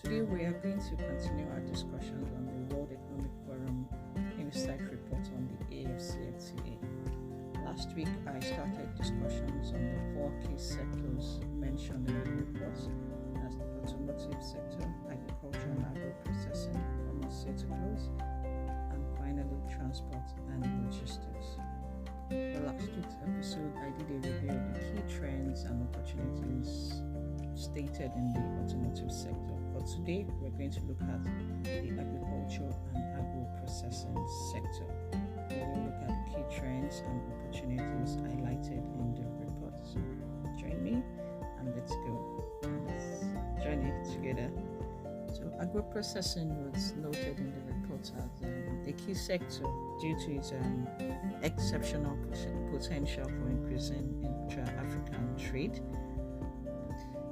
Today we are going to continue our discussions on the World Economic Forum Insight Report on the AfCFTA. Last week I started discussions on the four key sectors mentioned in the report, as the automotive sector, agriculture and agro-processing, pharmaceuticals, and finally transport and logistics. For last week's episode, I did a review of the key trends and opportunities stated in the automotive sector. But today we're going to look at the agriculture and agro-processing sector. We will look at the key trends and opportunities highlighted in the report. So join me and let's go. Let's journey together. So agro-processing was noted in the report as a key sector due to its exceptional potential for increasing intra-African trade,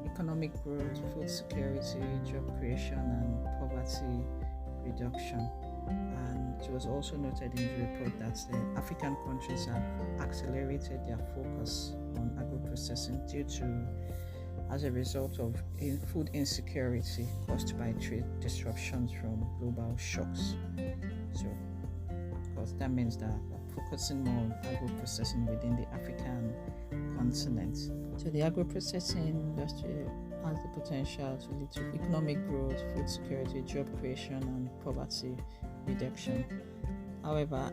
economic growth, food security, job creation, and poverty reduction. And it was also noted in the report that the African countries have accelerated their focus on agro-processing as a result of food insecurity caused by trade disruptions from global shocks. So, of course, that means that we're focusing more on agro-processing within the African continent. So the agro-processing industry has the potential to lead to economic growth, food security, job creation, and poverty reduction. However,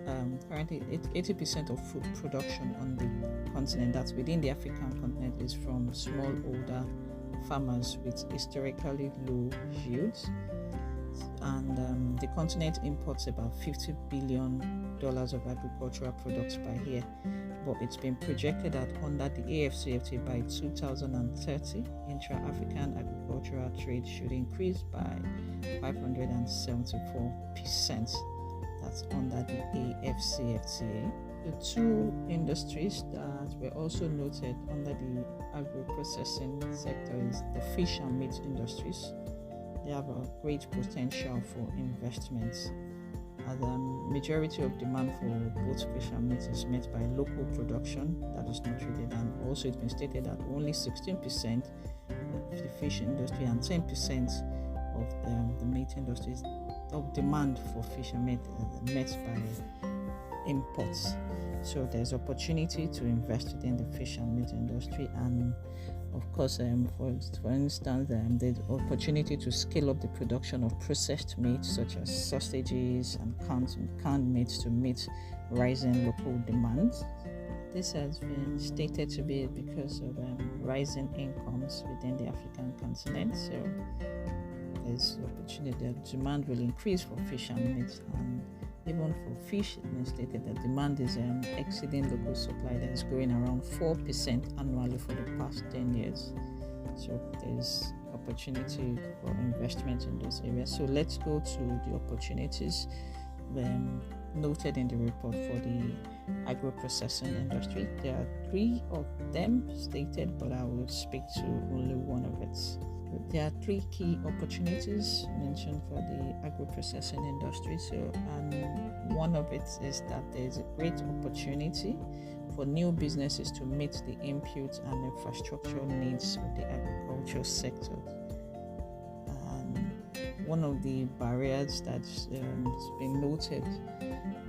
currently 80% of food production on the continent, that's within the African continent, is from smallholder farmers with historically low yields. And the continent imports about $50 billion of agricultural products per year. But it's been projected that under the AfCFTA by 2030, intra-African agricultural trade should increase by 574%. That's under the AfCFTA. The two industries that were also noted under the agro-processing sector is the fish and meat industries. They have a great potential for investments, as the majority of demand for both fish and meat is met by local production that is not traded, and also it's been stated that only 16% of the fish industry and 10% of the meat industry of demand for fish and meat is met by imports. So there's opportunity to invest within the fish and meat industry, and of course, for instance, there's opportunity to scale up the production of processed meat such as sausages and canned meats to meet rising local demands. This has been stated to be because of rising incomes within the African continent. So there's opportunity that demand will increase for fish and meat, and even for fish, it's been stated that demand is exceeding local supply, that is growing around 4% annually for the past 10 years. So there's opportunity for investment in those areas. So let's go to the opportunities noted in the report for the agro-processing industry. There are 3 of them stated, but I will speak to only one of it. There are 3 key opportunities mentioned for the agro-processing industry. So, one of it is that there is a great opportunity for new businesses to meet the input and infrastructure needs of the agriculture sector. One of the barriers that's been noted,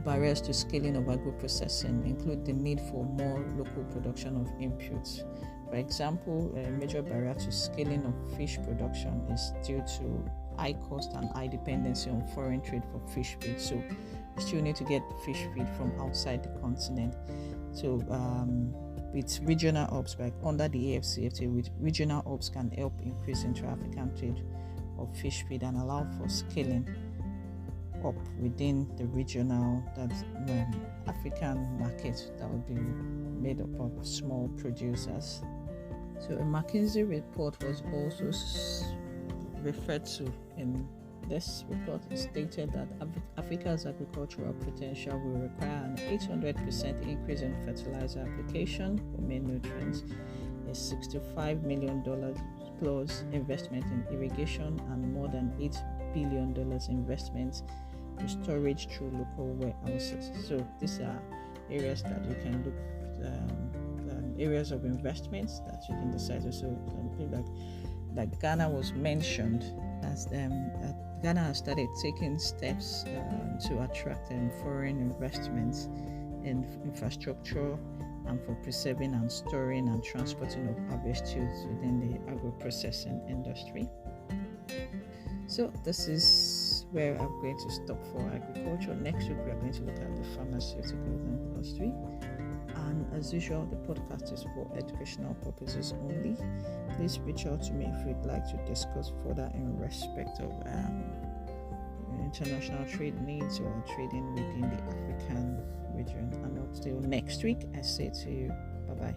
barriers to scaling of agro-processing, include the need for more local production of inputs. For example, a major barrier to scaling of fish production is due to high cost and high dependency on foreign trade for fish feed. So you still need to get fish feed from outside the continent. So with regional hubs, like under the AfCFTA, with regional hubs can help increase intra-African trade of fish feed and allow for scaling up within the regional African market that will be made up of small producers. So a McKinsey report was also referred to in this report. It stated that Africa's agricultural potential will require an 800% increase in fertilizer application for main nutrients, a $65 million plus investment in irrigation, and more than $8 billion investment to storage through local warehouses. So these are areas that you can look areas of investments that you can decide to. So something like Ghana was mentioned as Ghana has started taking steps to attract foreign investments in infrastructure and for preserving and storing and transporting of harvest yields within the agro-processing industry. So this is where I'm going to stop for agriculture. Next week we are going to look at the pharmaceuticals industry. And as usual, the podcast is for educational purposes only. Please reach out to me if you'd like to discuss further in respect of international trade needs or trading within the African region. And until next week, I say to you, bye-bye.